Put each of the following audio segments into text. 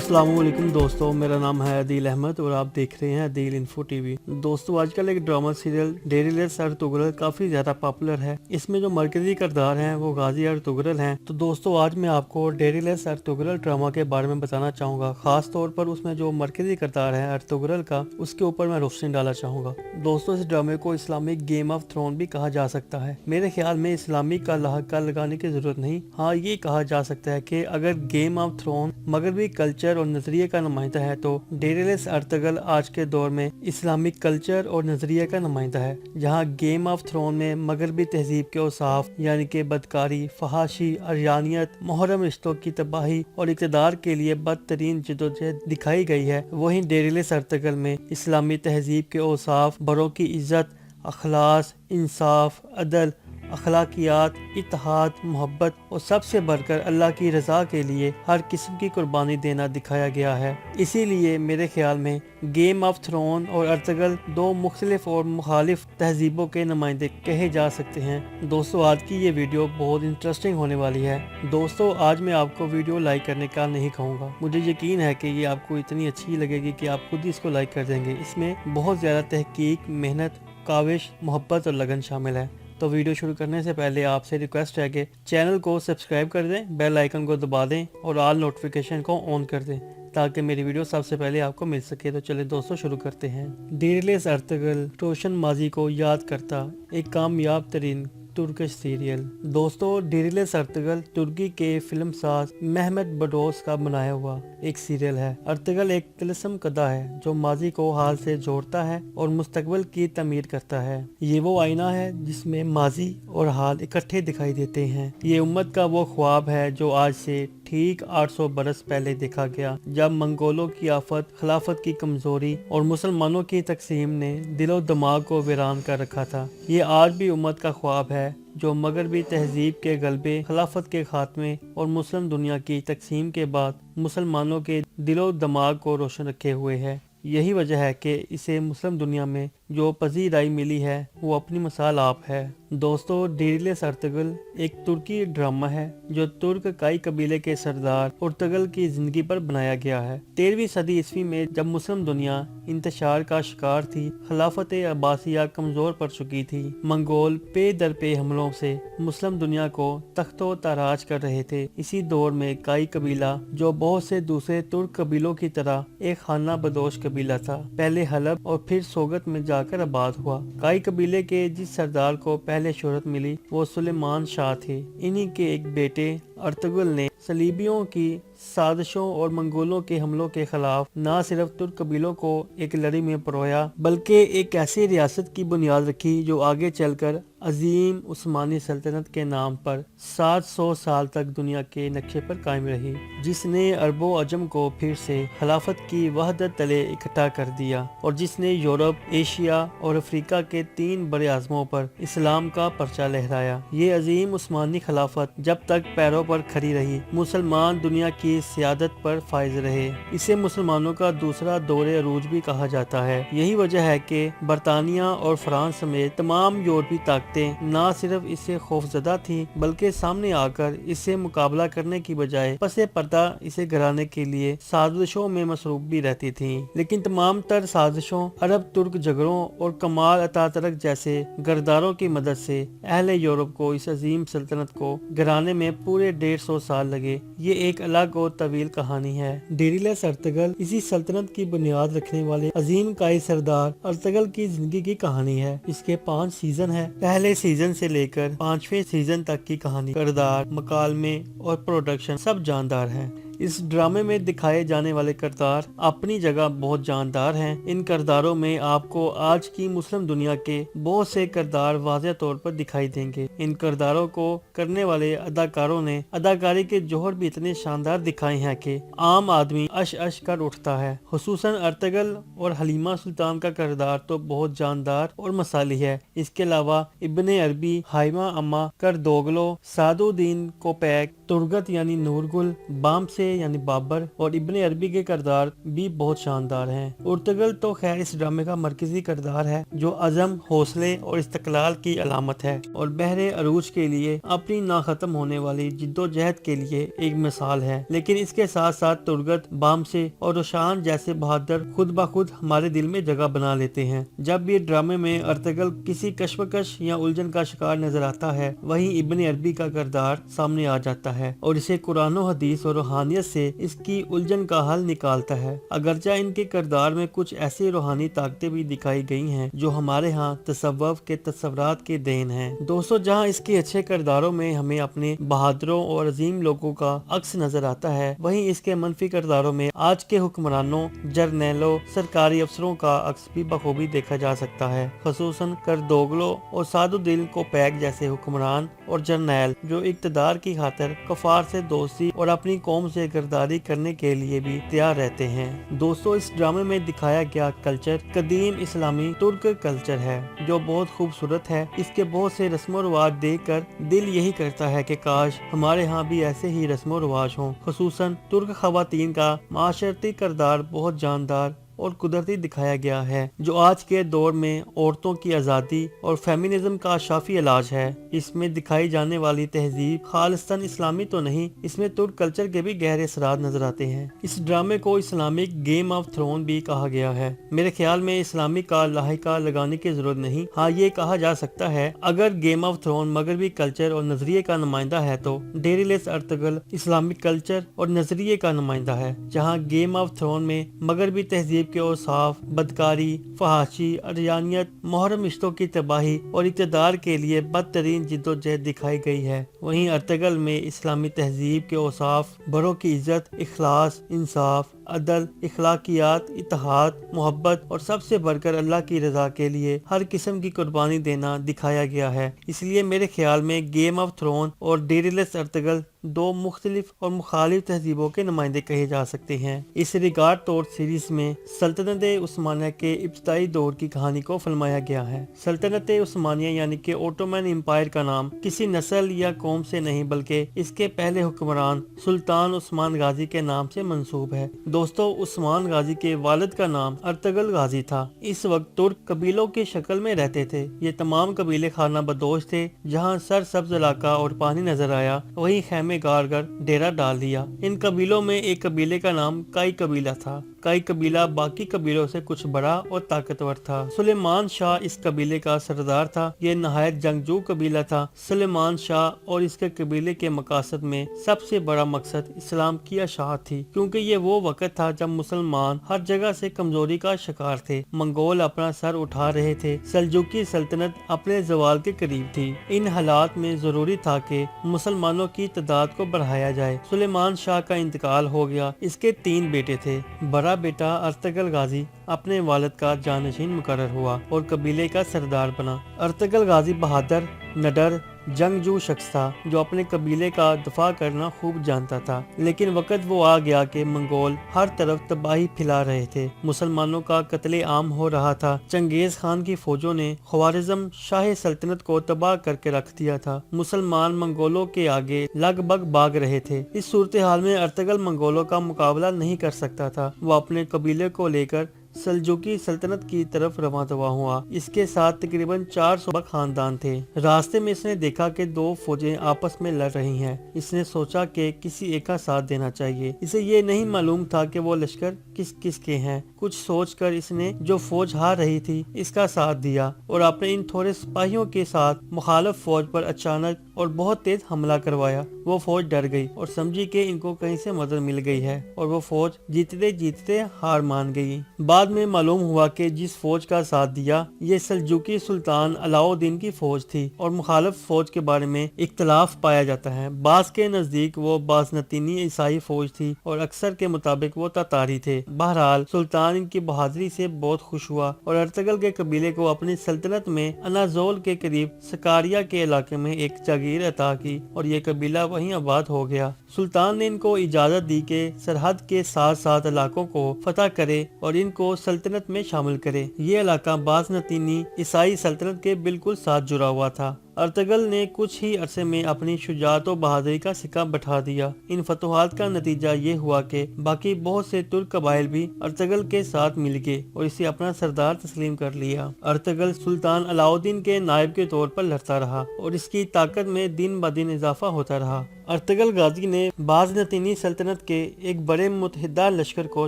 अस्सलाम वालेकुम दोस्तों, मेरा नाम है अदील अहमद और आप देख रहे हैं अदील इन्फो टीवी। दोस्तों, आजकल एक ड्रामा सीरियल डेरिलेस अर्तुगरल काफ़ी ज़्यादा पॉपुलर है। इसमें जो मरकजी किरदार हैं वो गाजी अर्तुगरल हैं। तो दोस्तों, आज मैं आपको डेरिलेस अर्तुगरल ड्रामा के बारे में बताना चाहूँगा। खास तौर पर उसमें जो मरकजी किरदार है अर्तुगरल का, उसके ऊपर मैं रोशनी डालना चाहूँगा। दोस्तों, इस ड्रामे को इस्लामिक गेम ऑफ थ्रोन भी कहा जा सकता है। मेरे ख्याल में इस्लामिक का लहका लगाने की ज़रूरत नहीं, हाँ ये कहा जा सकता है कि अगर गेम ऑफ थ्रोन मगरबी कल्चर और नजरिए का नुमाइंदा है तो डेरिलेस अर्तुगरल आज के दौर में इस्लामिक कल्चर और नजरिए का नुमाइंदा है। जहां गेम ऑफ थ्रोन में मगरबी तहजीब के औसाफ यानी कि बदकारी, फहाशी, अरियानियत, मुहर्रम रिश्तों की तबाही और इक़्तिदार के लिए बदतरीन जदोजहद दिखाई गई है, वहीं डेरिलेस अर्तुगरल में इस्लामी तहजीब के औसाफ, बड़ों की इज्जत, अखलास, इंसाफ, अदल, अखलाकियात, इत्तेहाद, मोहब्बत और सबसे बढ़कर अल्लाह की रज़ा के लिए हर किस्म की कुर्बानी देना दिखाया गया है। इसीलिए मेरे ख्याल में गेम ऑफ थ्रोन और अर्तुगरल दो मुख्तलिफ और मुखालिफ तहजीबों के नुमाइंदे कहे जा सकते हैं। दोस्तों, आज की ये वीडियो बहुत इंटरेस्टिंग होने वाली है। दोस्तों, आज मैं आपको वीडियो लाइक करने का नहीं कहूँगा। मुझे यकीन है कि ये आपको इतनी अच्छी लगेगी कि आप खुद ही इसको लाइक कर देंगे। इसमें बहुत ज़्यादा तहकीक, मेहनत, काविश, मोहब्बत और लगन शामिल है। तो वीडियो शुरू करने से पहले आपसे रिक्वेस्ट है कि चैनल को सब्सक्राइब कर दें, बेल आइकन को दबा दें और ऑल नोटिफिकेशन को ऑन कर दें ताकि मेरी वीडियो सबसे पहले आपको मिल सके। तो चलिए दोस्तों, शुरू करते हैं। डेरिलेस अर्तुगरल रोशन माजी को याद करता एक कामयाब तरीन तुर्किश सीरियल। दोस्तों, डेरिलेस अर्तुगरल तुर्की के फिल्म साज मेहमेत बडोस का बनाया हुआ एक सीरियल है। अर्तुगरल एक तिलिस्म कदा है जो माजी को हाल से जोड़ता है और मुस्तकबिल की तमीर करता है। ये वो आईना है जिसमें माजी और हाल इकट्ठे दिखाई देते हैं। ये उम्मत का वो ख्वाब है जो आज से ठीक 800 बरस पहले देखा गया, जब मंगोलों की आफत, खिलाफत की कमजोरी और मुसलमानों की तकसीम ने दिलो दिमाग को वीरान कर रखा था। ये आज भी उम्मत का ख्वाब है जो मगरबी तहजीब के गलबे, खिलाफत के खात्मे और मुस्लिम दुनिया की तकसीम के बाद मुसलमानों के दिलो दिमाग को रोशन रखे हुए है। यही वजह है कि इसे मुस्लिम दुनिया में जो पजीराई मिली है वो अपनी मिसाल आप है। दोस्तों, डेरिलेस अर्तुगरल एक तुर्की ड्रामा है जो तुर्क काई कबीले के सरदार अर्तुगरल की जिंदगी पर बनाया गया है। 13वीं सदी ईस्वी में जब मुस्लिम दुनिया इंतशार का शिकार थी, खिलाफत अब्बासिया कमजोर पड़ चुकी थी, मंगोल पे दर पे हमलों से मुस्लिम दुनिया को तख्तो ताराज कर रहे थे। इसी दौर में काई कबीला, जो बहुत से दूसरे तुर्क कबीलों की तरह एक खाना बदोश कबीला था, पहले हलब और फिर सोगत में जाकर आबाद हुआ। काई कबीले के जिस सरदार को पहले शोहरत मिली वो सुलेमान शाह थे। इन्हीं के एक बेटे अर्तुगरल ने सलीबियों की साजिशों और मंगोलों के हमलों के खिलाफ न सिर्फ तुर्क कबीलों को एक लड़ी में परोया, बल्कि एक ऐसी रियासत की बुनियाद रखी जो आगे चलकर अजीम उस्मानी सल्तनत के नाम पर 700 साल तक दुनिया के नक्शे पर कायम रही, जिसने अरबो अजम को फिर से खिलाफत की वहदत तले इकट्ठा कर दिया और जिसने यूरोप, एशिया और अफ्रीका के 3 बड़े आज़मों पर इस्लाम का पर्चा लहराया। ये अजीम उस्मानी खिलाफत जब तक पैरों पर खड़ी रही, मुसलमान दुनिया की सियादत पर फायज रहे। इसे मुसलमानों का दूसरा दौरे अरूज भी कहा जाता है। यही वजह है कि बरतानिया और फ्रांस समेत तमाम यूरोपीय ताकतें न सिर्फ इससे खौफजदा थी, बल्कि सामने आकर इससे मुकाबला करने की बजाय पसे पर्दा इसे गिराने के लिए साजिशों में मसरूफ भी रहती थी। लेकिन तमाम तर साजिशों, अरब तुर्क झगड़ों और कमाल अतातुर्क जैसे गरदारों की मदद से अहले यूरोप को इस अजीम सल्तनत को गिराने में पूरे 150 साल लगे। ये एक अलग और तवील कहानी है। डेरिलेस अर्तुगरल इसी सल्तनत की बुनियाद रखने वाले अजीम काई सरदार अर्तुगरल की जिंदगी की कहानी है। इसके 5 सीजन है। पहले सीजन से लेकर 5वें सीजन तक की कहानी, किरदार, मकालमे और प्रोडक्शन सब जानदार है। इस ड्रामे में दिखाए जाने वाले किरदार अपनी जगह बहुत जानदार हैं। इन किरदारों में आपको आज की मुस्लिम दुनिया के बहुत से किरदार वाज़ेह तौर पर दिखाई देंगे। इन किरदारों को करने वाले अदाकारों ने अदाकारी के जौहर भी इतने शानदार दिखाए हैं कि आम आदमी अश अश कर उठता है। खुसूसन अर्तुगरल और हलीमा सुल्तान का किरदार तो बहुत जानदार और मसाली है। इसके अलावा इब्ने अरबी, हाइमा अम्मा, करदोगलो, सादुद्दीन कोपैक, तुर्गत यानी नूरगुल, बाम से यानी बाबर और इब्ने अरबी के किरदार भी बहुत शानदार हैं। अर्तुगरुल तो खैर इस ड्रामे का मरकजी किरदार है जो अज़म, हौसले और इस्तक़लाल की अलामत है और बहरे अरूज के लिए अपनी ना खत्म होने वाली जिद्दोजहद के लिए एक मिसाल है। लेकिन इसके साथ साथ तुर्गत, बामसे और रोशान जैसे बहादुर खुद ब खुद हमारे दिल में जगह बना लेते हैं। जब भी ड्रामे में अर्तुगरुल किसी कश्मकश या उलझन का शिकार नजर आता है, वहीं इब्ने अरबी का किरदार सामने आ जाता है और इसे कुरान और हदीस और रूहानियत से इसकी उलझन का हल निकालता है। अगरचे इनके किरदार में कुछ ऐसी रूहानी ताकतें भी दिखाई गई हैं जो हमारे यहाँ तसव्वुफ के तस्वुरात के देन हैं। दोस्तों, जहाँ इसके अच्छे किरदारों में हमें अपने बहादुरों और अजीम लोगों का अक्स नजर आता है, वहीं इसके मनफी किरदारों में आज के हुक्मरानों, जर्नैलों, सरकारी अफसरों का अक्स भी बखूबी देखा जा सकता है। खसूसन करदोगलो और सादुद्दीन कोपैक जैसे हुक्मरान और जर्नैल जो इक़्तिदार की खातिर कफार से दोस्ती और अपनी कौम से गिरदारी करने के लिए भी तैयार रहते हैं। दोस्तों, इस ड्रामे में दिखाया गया कल्चर कदीम इस्लामी तुर्क कल्चर है जो बहुत खूबसूरत है। इसके बहुत से रस्म रिवाज देख कर दिल यही करता है कि काश हमारे यहाँ भी ऐसे ही रस्म रिवाज हों। खसूसन तुर्क खवातीन का माशरती किरदार बहुत जानदार और कुदरती दिखाया गया है जो आज के दौर में औरतों की आज़ादी और फेमिनिज्म का शाफी इलाज है। इसमें दिखाई जाने वाली तहजीब खालिस्तान इस्लामी तो नहीं, इसमें तुर्क कल्चर के भी गहरे असरात नजर आते हैं। इस ड्रामे को इस्लामिक गेम ऑफ थ्रोन भी कहा गया है। मेरे ख्याल में इस्लामी का लाहिका लगाने की जरूरत नहीं। हाँ, ये कहा जा सकता है अगर गेम ऑफ थ्रोन मगरबी कल्चर और नजरिए का नुमाइंदा है तो डेरिलेस अर्तुगरुल इस्लामिक कल्चर और नजरिए का नुमाइंदा है। जहाँ गेम ऑफ थ्रोन में मगरबी तहजीब के औसाफ, बदकारी, फहाशी, अरयानियत, मुहर्रम रिश्तों की तबाही और इक़्तिदार के लिए बदतरीन जिद्दोजहद दिखाई गई है, वहीं अर्तुगरुल में इस्लामी तहजीब के औसाफ, बड़ों की इज्जत, इखलास, इंसाफ, अदल, इखलाकियात, इत्तेहाद, मोहब्बत और सबसे बढ़कर अल्लाह की रजा के लिए हर किस्म की कुर्बानी देना दिखाया गया है। इसलिए मेरे ख्याल में गेम ऑफ थ्रोन और डेरिलेस अर्तुगरुल दो मुख्तलिफ और मुखालिफ तहजीबों के नुमाइंदे कहे जा सकते हैं। इस रिगार्ड तौर सीरीज में सल्तनत उस्मानिया के इब्तिदाई दौर की कहानी को फिल्माया गया है। सल्तनत उस्मानिया यानी कि ओटोमन एम्पायर का नाम किसी नस्ल या कौम से नहीं बल्कि इसके पहले हुक्मरान सुल्तान उस्मान गाजी के नाम से मंसूब है। दोस्तों, उस्मान गाजी के वालिद का नाम अर्तुगरुल गाजी था। इस वक्त तुर्क कबीलों की शक्ल में रहते थे। ये तमाम कबीले खाना बदोश थे। जहाँ सरसब्ज इलाका और पानी नजर आया वहीं खैमे गाड़ कर डेरा डाल दिया। इन कबीलों में एक कबीले का नाम काई कबीला था। काई कबीला बाकी कबीलों से कुछ बड़ा और ताकतवर था। सुलेमान शाह इस कबीले का सरदार था। ये नहायत जंगजू कबीला था। सुलेमान शाह और इसके कबीले के मकासद में सबसे बड़ा मकसद इस्लाम की अशाअत थी, क्योंकि ये वो वक्त था जब मुसलमान हर जगह से कमजोरी का शिकार थे। मंगोल अपना सर उठा रहे थे। सल्जुकी सल्तनत अपने जवाल के करीब थी। इन हालात में जरूरी था कि मुसलमानों की तादाद को बढ़ाया जाए। सुलेमान शाह का इंतकाल हो गया। इसके 3 बेटे थे। बड़ा बेटा अर्तुगरुल गाजी अपने वालिद का जानशीन मुकर्रर हुआ और कबीले का सरदार बना। अर्तुगरुल गाजी बहादुर, निडर, जंगजू शख्स था जो अपने कबीले का दफा करना खूब जानता था। लेकिन वक्त वो आ गया कि मंगोल हर तरफ तबाही फैला रहे थे। मुसलमानों का कत्ले आम हो रहा था। चंगेज खान की फौजों ने ख्वारिज़्म शाही सल्तनत को तबाह करके रख दिया था। मुसलमान मंगोलों के आगे लगभग भाग रहे थे। इस सूरत हाल में अर्तुगरुल मंगोलों का मुकाबला नहीं कर सकता था। वो अपने कबीले को लेकर सल्जुकी सल्तनत की तरफ रवां दवा हुआ। इसके साथ तकरीबन 400 खानदान थे। रास्ते में इसने देखा कि 2 फौजें आपस में लड़ रही हैं। इसने सोचा कि किसी एक का साथ देना चाहिए। इसे ये नहीं मालूम था कि वो लश्कर किस किस के हैं। कुछ सोचकर इसने जो फौज हार रही थी इसका साथ दिया और अपने इन थोड़े सिपाहियों के साथ मुखालिफ फौज पर अचानक और बहुत तेज हमला करवाया। वो फौज डर गई और समझी कि इनको कहीं से मदद मिल गई है और वो फौज जीतते जीतते हार मान गई। बाद में मालूम हुआ कि जिस फौज का साथ दिया ये सल्जुकी सुल्तान अलाउद्दीन की फौज थी और मुखालिफ फौज के बारे में इख्तलाफ पाया जाता है। बास के नजदीक वो बाज़नतीनी ईसाई फौज थी और अक्सर के मुताबिक वो तातारी थे। बहरहाल सुल्तान इनकी बहादुरी से बहुत खुश हुआ और अर्तुगरुल के कबीले को अपनी सल्तनत में अनाजोल के करीब सकारिया के इलाके में एक जागीर अता की और ये कबीला वहीं आबाद हो गया। सुल्तान ने इनको इजाजत दी कि सरहद के साथ साथ इलाकों को फतह करे और इनको सल्तनत में शामिल करे। ये इलाका बाज़नतीनी ईसाई सल्तनत के बिल्कुल साथ जुड़ा हुआ था। ارطغرل نے کچھ ہی عرصے میں اپنی شجاعت و بہادری کا سکہ بٹھا دیا۔ ان فتوحات کا نتیجہ یہ ہوا کہ باقی بہت سے ترک قبائل بھی ارطغرل کے ساتھ مل گئے اور اسے اپنا سردار تسلیم کر لیا۔ ارطغرل سلطان علاؤ الدین کے نائب کے طور پر لڑتا رہا اور اس کی طاقت میں دن بدن اضافہ ہوتا رہا۔ ارطغرل غازی نے بازنطینی سلطنت کے ایک بڑے متحدہ لشکر کو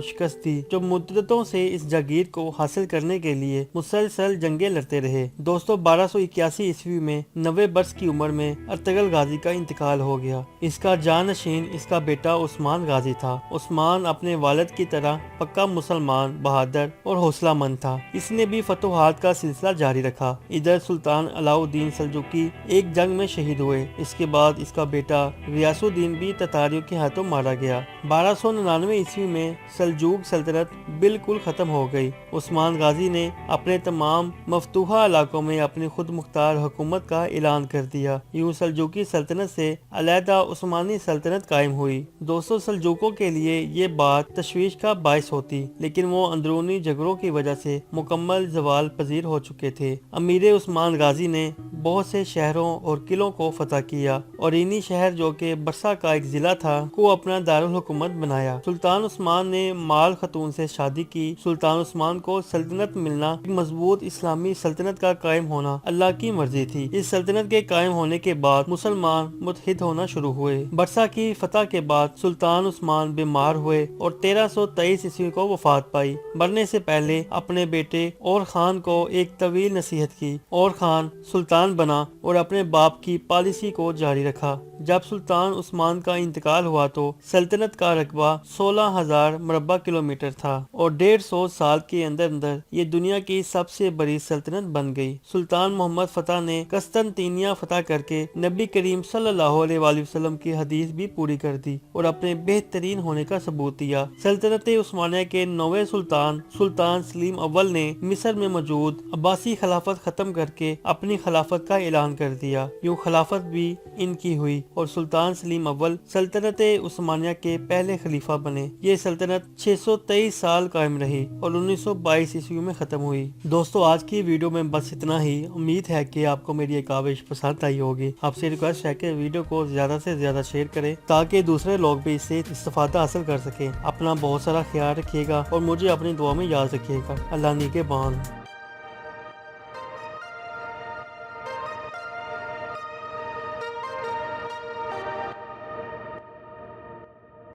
شکست دی جو مدتوں سے اس جاگیر کو حاصل کرنے کے لیے مسلسل جنگیں لڑتے رہے۔ دوستو 1281 عیسوی میں 90 برس کی عمر میں ارطغرل غازی کا انتقال ہو گیا۔ اس کا جانشین اس کا بیٹا عثمان غازی تھا۔ عثمان اپنے والد کی طرح پکا مسلمان، بہادر اور حوصلہ مند تھا۔ اس نے بھی فتوحات کا سلسلہ جاری رکھا۔ ادھر سلطان علاؤ الدین سلجوقی ایک جنگ میں شہید ہوئے۔ اس کے بعد اس کا بیٹا غیاث الدین بھی تتاریوں کے ہاتھوں مارا گیا۔ 1299 عیسوی میں سلجوق سلطنت بالکل ختم ہو گئی۔ عثمان غازی نے اپنے تمام مفتوحہ علاقوں میں اپنی خود مختار حکومت کا اعلان کر دیا۔ یوں سلجوقی سلطنت سے علیحدہ عثمانی سلطنت قائم ہوئی۔ دوستو سلجوقوں کے لیے یہ بات تشویش کا باعث ہوتی، لیکن وہ اندرونی جھگڑوں کی وجہ سے مکمل زوال پذیر ہو چکے تھے۔ امیر عثمان غازی نے بہت سے شہروں اور قلعوں کو فتح کیا اور انہی شہر جو کہ برسا کا ایک ضلع تھا کو اپنا دارالحکومت بنایا۔ سلطان عثمان نے مال خاتون سے شادی کی۔ سلطان عثمان کو سلطنت ملنا، ایک مضبوط اسلامی سلطنت کا قائم ہونا اللہ کی مرضی تھی۔ اس سلطنت کے قائم ہونے کے بعد مسلمان متحد ہونا شروع ہوئے۔ برسا کی فتح کے بعد سلطان عثمان بیمار ہوئے اور 1323 عیسوی کو وفات پائی۔ مرنے سے پہلے اپنے بیٹے اور خان کو ایک طویل نصیحت کی۔ اور خان سلطان بنا اور اپنے باپ کی پالیسی کو جاری رکھا۔ جب سلطان عثمان کا انتقال ہوا تو سلطنت کا رقبہ 16,000 مربع کلومیٹر تھا اور 150 سال کے اندر یہ دنیا کی سب سے بڑی سلطنت بن گئی۔ سلطان محمد فتح نے قسطنطینیہ فتح کر کے نبی کریم صلی اللہ علیہ وآلہ وسلم کی حدیث بھی پوری کر دی اور اپنے بہترین ہونے کا ثبوت دیا۔ سلطنت عثمانیہ کے 9ویں سلطان سلطان سلیم اول نے مصر میں موجود عباسی خلافت ختم کر کے اپنی خلافت کا اعلان کر دیا۔ یوں خلافت بھی ان کی ہوئی اور سلطان سلیم اول سلطنت عثمانیہ کے پہلے خلیفہ بنے۔ یہ سلطنت 623 سال قائم رہی اور 1922 عیسوی میں ختم ہوئی۔ دوستو آج کی ویڈیو میں بس اتنا ہی۔ امید ہے کہ آپ کو میری یہ کاوش پسند آئی ہوگی۔ آپ سے ریکویسٹ ہے کہ ویڈیو کو زیادہ سے زیادہ شیئر کریں تاکہ دوسرے لوگ بھی اس سے استفادہ حاصل کر سکیں۔ اپنا بہت سارا خیال رکھیے گا اور مجھے اپنی دعا میں یاد رکھیے گا۔ اللہ نگہبان۔